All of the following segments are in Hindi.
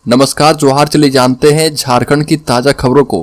नमस्कार, जोहार। चलिए जानते हैं झारखंड की ताजा खबरों को।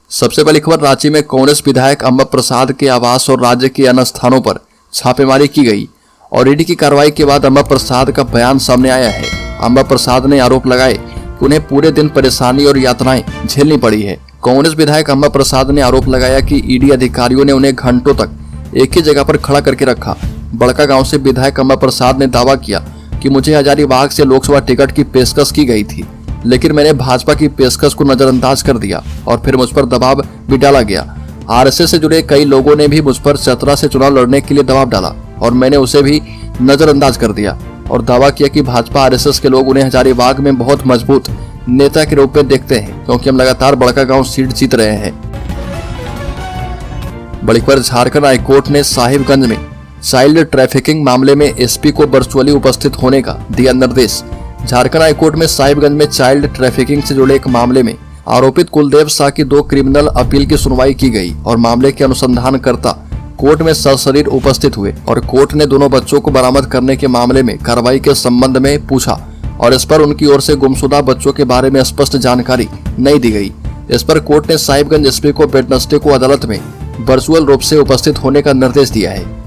सबसे पहली खबर, रांची में कांग्रेस विधायक अंबा प्रसाद के आवास और राज्य के अन्य स्थानों पर छापेमारी की गई और ईडी की कार्रवाई के बाद अंबा प्रसाद का बयान सामने आया है। अंबा प्रसाद ने आरोप लगाए कि उन्हें पूरे दिन परेशानी और यातनाएं झेलनी पड़ी है। कांग्रेस विधायक अंबा प्रसाद ने आरोप लगाया कि ईडी अधिकारियों ने उन्हें घंटों तक एक ही जगह पर खड़ा करके रखा। बड़कागांव से विधायक अंबा प्रसाद ने दावा किया कि मुझे हजारीबाग से लोकसभा टिकट की पेशकश की गई थी, लेकिन मैंने भाजपा की पेशकश को नजरअंदाज कर दिया और फिर मुझ पर दबाव भी डाला गया। आरएसएस से जुड़े कई लोगों ने भी मुझ पर चतरा से चुनाव लड़ने के लिए दबाव डाला और मैंने उसे भी नजरअंदाज कर दिया और दावा किया कि भाजपा आरएसएस के लोग उन्हें हजारीबाग में बहुत मजबूत नेता के रूप में देखते हैं, क्योंकि हम लगातार बड़कागांव सीट जीत रहे हैं। बड़ी खबर, झारखंड हाईकोर्ट ने साहिबगंज में चाइल्ड ट्रैफिकिंग मामले में एसपी को वर्चुअली उपस्थित होने का दिया निर्देश। झारखंड हाईकोर्ट में साहिबगंज में चाइल्ड ट्रैफिकिंग से जुड़े एक मामले में आरोपित कुलदेव शाह की 2 क्रिमिनल अपील की सुनवाई की गई और मामले के अनुसंधानकर्ता कोर्ट में सशरीर उपस्थित हुए और कोर्ट ने दोनों बच्चों को बरामद करने के मामले में कार्रवाई के संबंध में पूछा और इस पर उनकी ओर से गुमशुदा बच्चों के बारे में स्पष्ट जानकारी नहीं दी गई। इस पर कोर्ट ने साहिबगंज एसपी को वेडनेसडे को अदालत में वर्चुअल रूप से उपस्थित होने का निर्देश दिया है।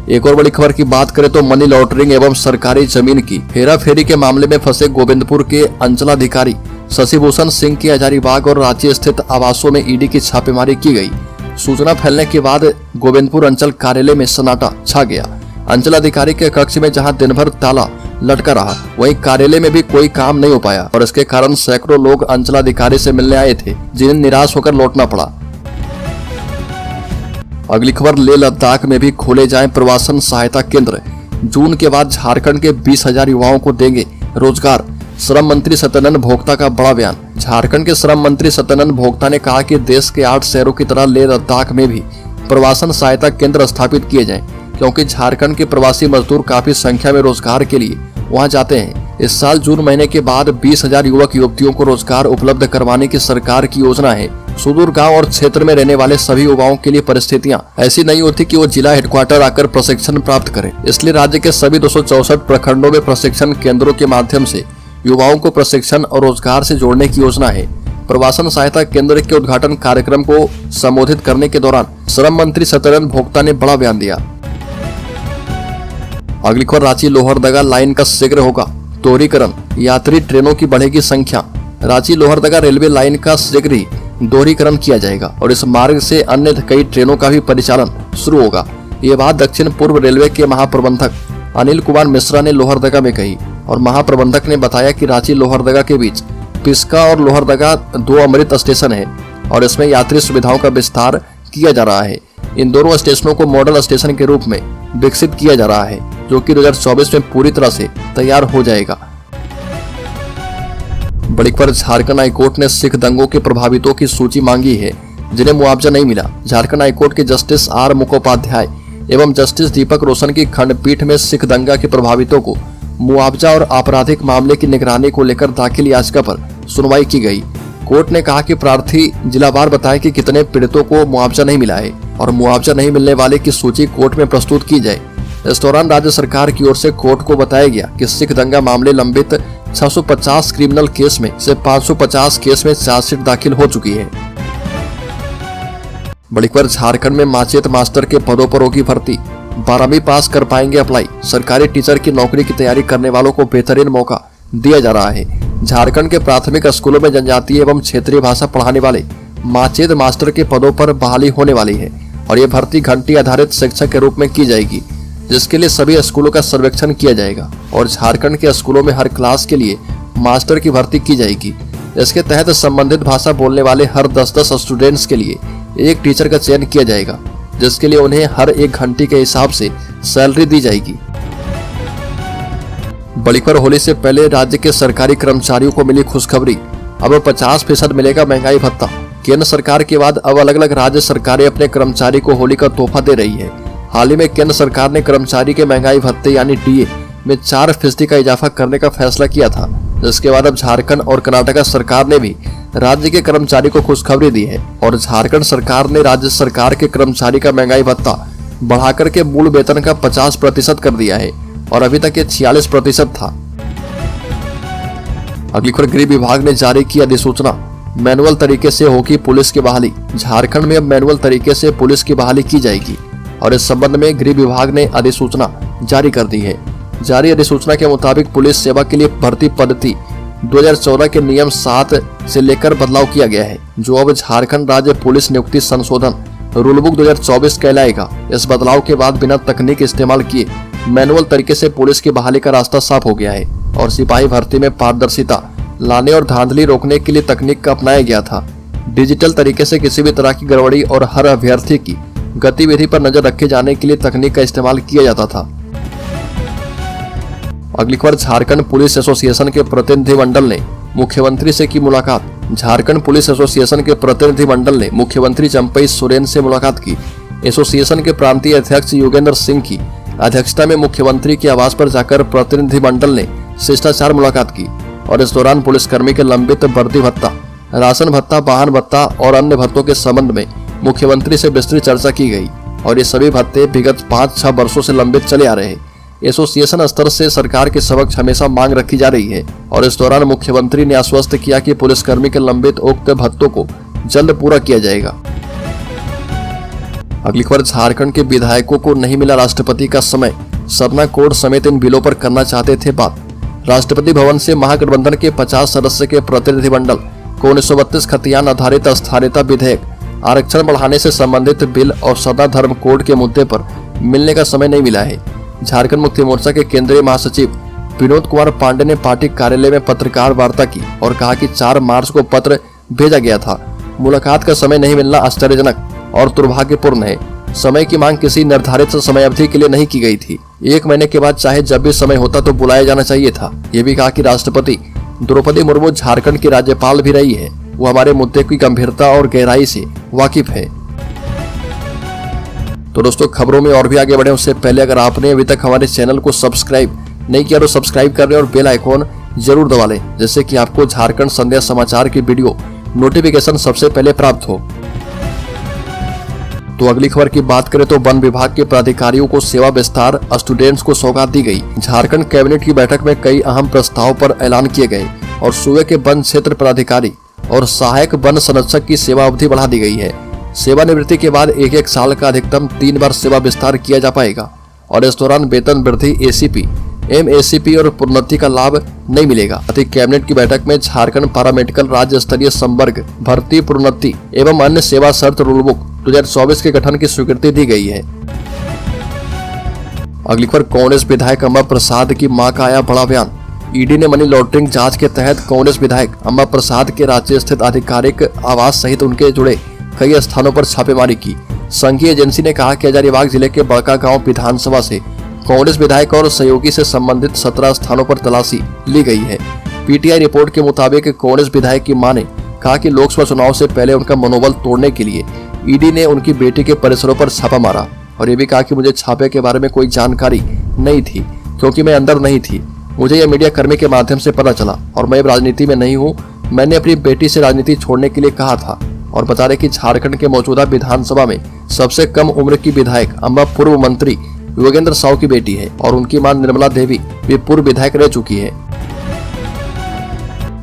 एक और बड़ी खबर की बात करें तो मनी लॉन्ड्रिंग एवं सरकारी जमीन की हेराफेरी के मामले में फंसे गोविंदपुर के अंचलाधिकारी शशिभूषण सिंह की हजारीबाग और रांची स्थित आवासों में ईडी की छापेमारी की गई। सूचना फैलने के बाद गोविंदपुर अंचल कार्यालय में सन्नाटा छा गया। अंचलाधिकारी के कक्ष में जहां दिन भर ताला लटका रहा, वहीं कार्यालय में भी कोई काम नहीं हो पाया और इसके कारण सैकड़ों लोग अंचलाधिकारी से मिलने आए थे, जिन्हें निराश होकर लौटना पड़ा। अगली खबर, लेह लद्दाख में भी खोले जाएं प्रवासन सहायता केंद्र। जून के बाद झारखंड के 20,000 युवाओं को देंगे रोजगार। श्रम मंत्री सत्यानंद भोक्ता का बड़ा बयान। झारखंड के श्रम मंत्री सत्यानंद भोक्ता ने कहा कि देश के 8 शहरों की तरह लेह लद्दाख में भी प्रवासन सहायता केंद्र स्थापित किए जाएं, क्योंकि झारखंड के प्रवासी मजदूर काफी संख्या में रोजगार के लिए वहां जाते हैं। इस साल जून महीने के बाद 20,000 युवक युवतियों को रोजगार उपलब्ध करवाने की सरकार की योजना है। सुदूर गांव और क्षेत्र में रहने वाले सभी युवाओं के लिए परिस्थितियां ऐसी नहीं होती कि वो जिला हेडक्वार्टर आकर प्रशिक्षण प्राप्त करें। इसलिए राज्य के सभी 264 प्रखंडों में प्रशिक्षण केंद्रों के माध्यम से युवाओं को प्रशिक्षण और रोजगार से जोड़ने की योजना है। प्रवासन सहायता केंद्र के उद्घाटन कार्यक्रम को संबोधित करने के दौरान श्रम मंत्री सत्यानंद भोक्ता ने बड़ा बयान दिया। अगली खबर, रांची लोहरदगा लाइन का शीघ्र होगा दोहरीकरण, यात्री ट्रेनों की बढ़ेगी संख्या। रांची लोहरदगा रेलवे लाइन का शीघ्र ही दोहरीकरण किया जाएगा और इस मार्ग से अन्य कई ट्रेनों का भी परिचालन शुरू होगा। ये बात दक्षिण पूर्व रेलवे के महाप्रबंधक अनिल कुमार मिश्रा ने लोहरदगा में कही और महाप्रबंधक ने बताया कि रांची लोहरदगा के बीच पिस्का और लोहरदगा 2 अमृत स्टेशन है और इसमें यात्री सुविधाओं का विस्तार किया जा रहा है। इन दोनों स्टेशनों को मॉडल स्टेशन के रूप में विकसित किया जा रहा है, जो कि 2024 में पूरी तरह से तैयार हो जाएगा। बड़ी खबर, झारखंड हाईकोर्ट ने सिख दंगों के प्रभावितों की सूची मांगी है जिन्हें मुआवजा नहीं मिला। झारखंड हाईकोर्ट के जस्टिस आर मुखोपाध्याय एवं जस्टिस दीपक रोशन की खंडपीठ में सिख दंगा के प्रभावितों को मुआवजा और आपराधिक मामले की निगरानी को लेकर दाखिल याचिका पर सुनवाई की गई। कोर्ट ने कहा कि प्रार्थी जिलावार बताए कि कितने पीड़ितों को मुआवजा नहीं मिला है और मुआवजा नहीं मिलने वाले की सूची कोर्ट में प्रस्तुत की जाए। इस दौरान राज्य सरकार की ओर से कोर्ट को बताया गया कि सिख दंगा मामले लंबित 650 क्रिमिनल केस में से 550 केस में चार्जशीट दाखिल हो चुकी है। बड़ी खबर, झारखंड में माचेत मास्टर के पदों पर होगी भर्ती। 12वीं पास कर पाएंगे अप्लाई। सरकारी टीचर की नौकरी की तैयारी करने वालों को बेहतरीन मौका दिया जा रहा है। झारखंड के प्राथमिक स्कूलों में जनजातीय एवं क्षेत्रीय भाषा पढ़ाने वाले माचेत मास्टर के पदों पर बहाली होने वाली है और ये भर्ती घंटी आधारित शिक्षक के रूप में की जाएगी, जिसके लिए सभी स्कूलों का सर्वेक्षण किया जाएगा और झारखंड के स्कूलों में हर क्लास के लिए मास्टर की भर्ती की जाएगी। इसके तहत संबंधित भाषा बोलने वाले हर 10-10 स्टूडेंट्स के लिए एक टीचर का चयन किया जाएगा, जिसके लिए उन्हें हर 1 घंटे के हिसाब से सैलरी दी जाएगी। बड़ी खबर, होली से पहले राज्य के सरकारी कर्मचारियों को मिली खुशखबरी। अब 50% मिलेगा महंगाई भत्ता। केंद्र सरकार के बाद अब अलग अलग राज्य सरकारें अपने कर्मचारी को होली का तोहफा दे रही है। हाल ही में केंद्र सरकार ने कर्मचारी के महंगाई भत्ते यानी टीए में 4% का इजाफा करने का फैसला किया था, जिसके बाद अब झारखंड और कर्नाटक सरकार ने भी राज्य के कर्मचारी को खुशखबरी दी है और झारखंड सरकार ने राज्य सरकार के कर्मचारी का महंगाई भत्ता बढ़ाकर के मूल वेतन का 50% कर दिया है। और अभी तक ये 46% था। अगली खबर, गृह विभाग ने जारी की अधिसूचना, मैनुअल तरीके से होगी पुलिस की बहाली। झारखंड में अब मैनुअल तरीके से पुलिस की बहाली की जाएगी और इस संबंध में गृह विभाग ने अधिसूचना जारी कर दी है। जारी अधिसूचना के मुताबिक पुलिस सेवा के लिए भर्ती पद्धति 2014 के नियम 7 से लेकर बदलाव किया गया है, जो अब झारखंड राज्य पुलिस नियुक्ति संशोधन रूलबुक 2024 कहलाएगा। इस बदलाव के बाद बिना तकनीक इस्तेमाल किए मैनुअल तरीके से पुलिस की बहाली का रास्ता साफ हो गया है और सिपाही भर्ती में पारदर्शिता लाने और धांधली रोकने के लिए तकनीक का अपनाया गया था। डिजिटल तरीके से किसी भी तरह की गड़बड़ी और हर अभ्यर्थी की गतिविधि पर नजर रखे जाने के लिए तकनीक का इस्तेमाल किया जाता था। अगली खबर, झारखंड पुलिस एसोसिएशन के प्रतिनिधिमंडल ने मुख्यमंत्री से की मुलाकात। झारखंड पुलिस एसोसिएशन के प्रतिनिधिमंडल ने मुख्यमंत्री चंपई सोरेन से मुलाकात की। एसोसिएशन के प्रांतीय अध्यक्ष योगेंद्र सिंह की अध्यक्षता में मुख्यमंत्री के आवास पर जाकर प्रतिनिधिमंडल ने शिष्टाचार मुलाकात की और इस दौरान पुलिसकर्मी के लंबित वर्दी भत्ता, राशन भत्ता, वाहन भत्ता और अन्य भत्तों के संबंध में मुख्यमंत्री से विस्तृत चर्चा की गई और ये सभी भत्ते विगत 5-6 वर्षों से लंबित चले आ रहे हैं। एसोसिएशन स्तर से सरकार के समक्ष हमेशा मांग रखी जा रही है और इस दौरान मुख्यमंत्री ने आश्वस्त किया कि पुलिसकर्मी के लंबित उक्त भत्तों को जल्द पूरा किया जाएगा। अगली खबर, झारखंड के विधायकों को नहीं मिला राष्ट्रपति का समय। सदना कोड समेत इन बिलों पर करना चाहते थे बात। राष्ट्रपति भवन से महागठबंधन के 50 सदस्य के प्रतिनिधिमंडल को 1932 खतियान आधारित अस्थायीता विधेयक, आरक्षण बढ़ाने से संबंधित बिल और सदा धर्म कोड के मुद्दे पर मिलने का समय नहीं मिला है। झारखंड मुक्ति मोर्चा के केंद्रीय महासचिव विनोद कुमार पांडे ने पार्टी कार्यालय में पत्रकार वार्ता की और कहा कि 4 मार्च को पत्र भेजा गया था। मुलाकात का समय नहीं मिलना आश्चर्यजनक और दुर्भाग्यपूर्ण है। समय की मांग किसी निर्धारित समय अवधि के लिए नहीं की गई थी। 1 महीने के बाद चाहे जब भी समय होता तो बुलाया जाना चाहिए था। ये भी कहा कि राष्ट्रपति द्रौपदी मुर्मू झारखंड की राज्यपाल भी रही है, वो हमारे मुद्दे की गंभीरता और गहराई से वाकिफ है। तो दोस्तों, खबरों में और भी आगे बढ़े उससे पहले अगर आपने अभी तक हमारे चैनल को सब्सक्राइब नहीं किया तो सब्सक्राइब कर लें और बेल आइकॉन जरूर दबा लें, जिससे कि आपको झारखंड संध्या समाचार की वीडियो नोटिफिकेशन सबसे पहले प्राप्त हो। तो अगली खबर की बात करें तो वन विभाग के प्राधिकारियों को सेवा विस्तार, स्टूडेंट्स को सौगात दी गई। झारखंड कैबिनेट की बैठक में कई अहम प्रस्ताव पर ऐलान किए गए और सूबे के वन क्षेत्र प्राधिकारी और सहायक वन संरक्षक की सेवा अवधि बढ़ा दी गई है। सेवानिवृत्ति के बाद 1-1 साल का अधिकतम 3 बार सेवा विस्तार किया जा पाएगा और इस दौरान वेतन वृद्धि, एसीपी, एमएसीपी और प्रोन्नति का लाभ नहीं मिलेगा। कैबिनेट की बैठक में झारखंड पैरामेडिकल राज्य स्तरीय संवर्ग भर्ती, प्रोन्नति एवं अन्य सेवा शर्त रूलबुक 2024 के गठन की स्वीकृति दी गई है। अगली खबर, कांग्रेस विधायक अम्बा प्रसाद की मां का आया बड़ा बयान। ईडी ने मनी लॉन्ड्रिंग जांच के तहत कांग्रेस विधायक अम्बा प्रसाद के रांची स्थित आधिकारिक आवास सहित उनके जुड़े कई स्थानों पर छापेमारी की। संघीय एजेंसी ने कहा कि हजारीबाग जिले के बड़कागांव विधानसभा से कांग्रेस विधायक और सहयोगी से संबंधित 17 स्थानों पर तलाशी ली गई है। पीटीआई रिपोर्ट के मुताबिक कांग्रेस विधायक की मां ने कहा कि लोकसभा चुनाव से पहले उनका मनोबल तोड़ने के लिए ईडी ने उनकी बेटी के परिसरों पर छापा मारा और ये भी कहा कि मुझे छापे के बारे में कोई जानकारी नहीं थी क्योंकि मैं अंदर नहीं थी। मुझे यह मीडिया कर्मी के माध्यम से पता चला और मैं राजनीति में नहीं हूँ। मैंने अपनी बेटी से राजनीति छोड़ने के लिए कहा था। और बता दें कि झारखंड के मौजूदा विधानसभा में सबसे कम उम्र की विधायक अम्बा पूर्व मंत्री योगेंद्र साव की बेटी है और उनकी मां निर्मला देवी भी पूर्व विधायक रह चुकी है।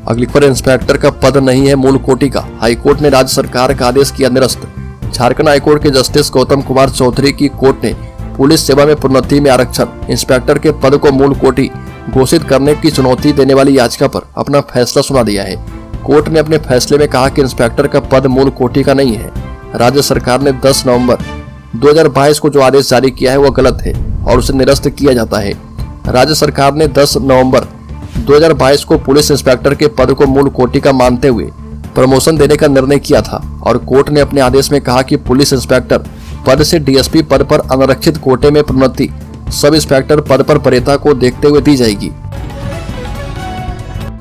अगली खबर, इंस्पेक्टर का पद नहीं है मूल कोटि का। हाईकोर्ट ने राज्य सरकार का आदेश किया निरस्त। झारखंड हाईकोर्ट के जस्टिस गौतम कुमार चौधरी की कोर्ट ने पुलिस सेवा में प्रोन्नति में आरक्षण, इंस्पेक्टर के पद को मूल कोटि घोषित करने की चुनौती देने वाली याचिका पर अपना फैसला सुना दिया है। कोर्ट ने अपने फैसले में कहा कि इंस्पेक्टर का पद मूल कोटि का नहीं है। राज्य सरकार ने 10 नवंबर 2022 को जो आदेश जारी किया है वह गलत है और उसे निरस्त किया जाता है। राज्य सरकार ने 10 नवंबर 2022 को पुलिस इंस्पेक्टर के पद को मूल कोटि का मानते हुए प्रमोशन देने का निर्णय किया था और कोर्ट ने अपने आदेश में कहा कि पुलिस इंस्पेक्टर पद से डीएसपी पद पर अनारक्षित कोटे में प्रोन्नति सब इंस्पेक्टर पद पर वरीयता को देखते हुए दी जाएगी।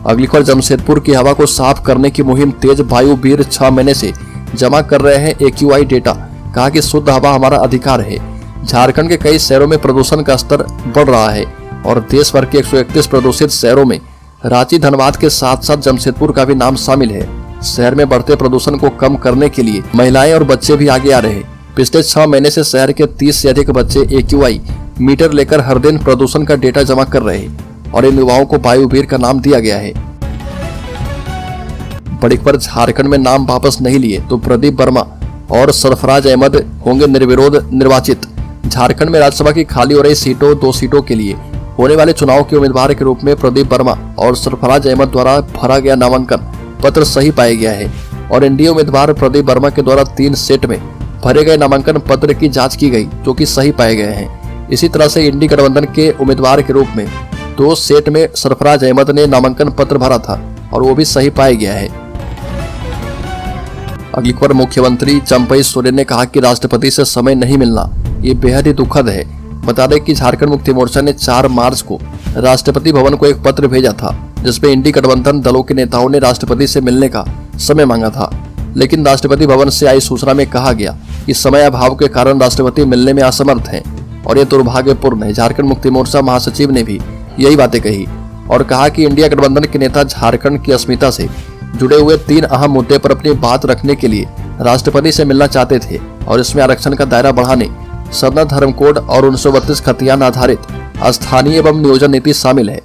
अगली खबर, जमशेदपुर की हवा को साफ करने की मुहिम तेज। वायुवीर 6 महीने से जमा कर रहे हैं एक्यूआई डेटा। कहा कि शुद्ध हवा हमारा अधिकार है। झारखंड के कई शहरों में प्रदूषण का स्तर बढ़ रहा है और देश भर के 131 प्रदूषित शहरों में रांची, धनबाद के साथ साथ जमशेदपुर का भी नाम शामिल है। शहर में बढ़ते प्रदूषण को कम करने के लिए महिलाएं और बच्चे भी आगे आ रहे हैं। पिछले 6 महीने से शहर के 30 से अधिक बच्चे एक्यूआई मीटर लेकर हर दिन प्रदूषण का डेटा जमा कर रहे हैं और इन युवाओं को वायुवीर का नाम दिया गया है। बड़ी खबर, झारखंड में नाम वापस नहीं लिए तो प्रदीप वर्मा और सरफराज अहमद होंगे निर्विरोध निर्वाचित। झारखंड में राज्यसभा की खाली हो रही दो सीटों के लिए होने वाले चुनाव के उम्मीदवार के रूप में प्रदीप वर्मा और सरफराज अहमद द्वारा भरा गया नामांकन पत्र सही पाया गया है और एनडीए उम्मीदवार प्रदीप वर्मा के द्वारा 3 सेट में भरे गए नामांकन पत्र की जांच की गई, जो कि सही पाए गए हैं। इसी तरह से इंडी गठबंधन के उम्मीदवार के रूप में 2 सेट में सरफराज अहमद ने नामांकन पत्र भरा था और वो भी सही पाया गया है। अगली खबर, मुख्यमंत्री चंपई सोरेन ने कहा कि राष्ट्रपति से समय नहीं मिलना ये बेहद ही दुखद है। बता दें कि झारखंड मुक्ति मोर्चा ने 4 मार्च को राष्ट्रपति भवन को एक पत्र भेजा था, जिसमें इंडी गठबंधन दलों के नेताओं ने राष्ट्रपति से मिलने का समय मांगा था, लेकिन राष्ट्रपति भवन से आई सूचना में कहा गया कि समय अभाव के कारण राष्ट्रपति मिलने में असमर्थ हैं और ये दुर्भाग्यपूर्ण है। झारखंड मुक्ति मोर्चा महासचिव ने भी यही बातें कही और कहा कि इंडिया गठबंधन के नेता झारखंड की अस्मिता से जुड़े हुए 3 अहम मुद्दे पर अपनी बात रखने के लिए राष्ट्रपति से मिलना चाहते थे और इसमें आरक्षण का दायरा बढ़ाने, सरना धर्म कोड और 1932 खतियान आधारित स्थानीय एवं नियोजन नीति शामिल है।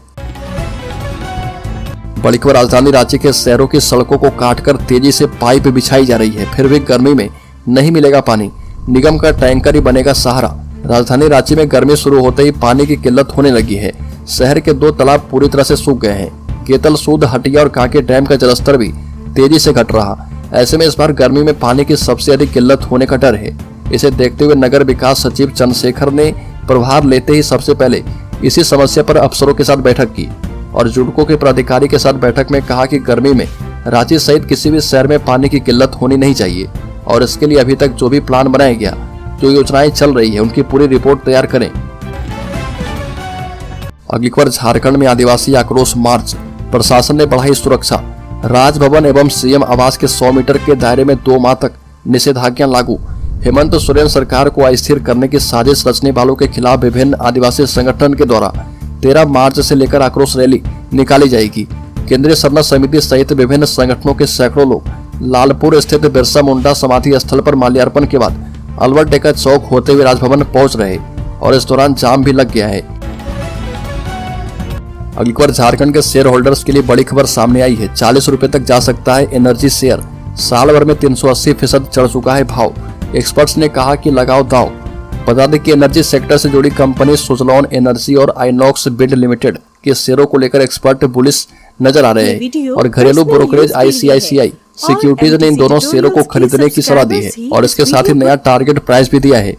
बड़ी खबर, राजधानी रांची के शहरों की सड़कों को काटकर तेजी से पाइप बिछाई जा रही है, फिर भी गर्मी में नहीं मिलेगा पानी, निगम का टैंकर ही बनेगा सहारा। राजधानी रांची में गर्मी शुरू होते ही पानी की किल्लत होने लगी है। शहर के 2 तालाब पूरी तरह से सूख गए हैं। केतल सूद, हटिया और कांके डैम का जलस्तर भी तेजी से घट रहा। ऐसे में इस बार गर्मी में पानी की सबसे अधिक किल्लत होने का डर है। इसे देखते हुए नगर विकास सचिव चंद्रशेखर ने प्रभार लेते ही सबसे पहले इसी समस्या पर अफसरों के साथ बैठक की और जुडको के प्राधिकारी के साथ बैठक में कहा कि गर्मी में रांची सहित किसी भी शहर में पानी की किल्लत होनी नहीं चाहिए और इसके लिए अभी तक जो भी प्लान बनाया गया, जो योजनाएं चल रही है, उनकी पूरी रिपोर्ट तैयार करें। अगली खबर, झारखंड में आदिवासी आक्रोश मार्च, प्रशासन ने बढ़ाई सुरक्षा। राजभवन एवं सीएम आवास के 100 मीटर के दायरे में 2 माह तक निषेधाज्ञा लागू। हेमंत सोरेन सरकार को अस्थिर करने की साजिश रचने वालों के खिलाफ विभिन्न आदिवासी संगठन के द्वारा 13 मार्च से लेकर आक्रोश रैली निकाली जाएगी। केंद्रीय सरना समिति सहित विभिन्न संगठनों के सैकड़ों लोग लालपुर स्थित बिरसा मुंडा समाधि स्थल पर माल्यार्पण के बाद अलवर टेका चौक होते हुए राजभवन पहुंच रहे और इस दौरान जाम भी लग गया है। अगली खबर, झारखंड के शेयर होल्डर्स के लिए बड़ी खबर सामने आई है। 40 रुपए तक जा सकता है एनर्जी शेयर। साल भर में 380% चढ़ चुका है भाव। एक्सपर्ट्स ने कहा कि लगाओ दाव। बता दें कि एनर्जी सेक्टर से जुड़ी कंपनी सुजलॉन एनर्जी और आइनॉक्स विंड लिमिटेड के शेयरों को लेकर एक्सपर्ट बुलिश नजर आ रहे हैं और घरेलू ब्रोकरेज आईसीआईसीआई सिक्योरिटीज ने इन दोनों शेयरों को खरीदने की सलाह दी है और इसके साथ ही नया टारगेट प्राइस भी दिया है।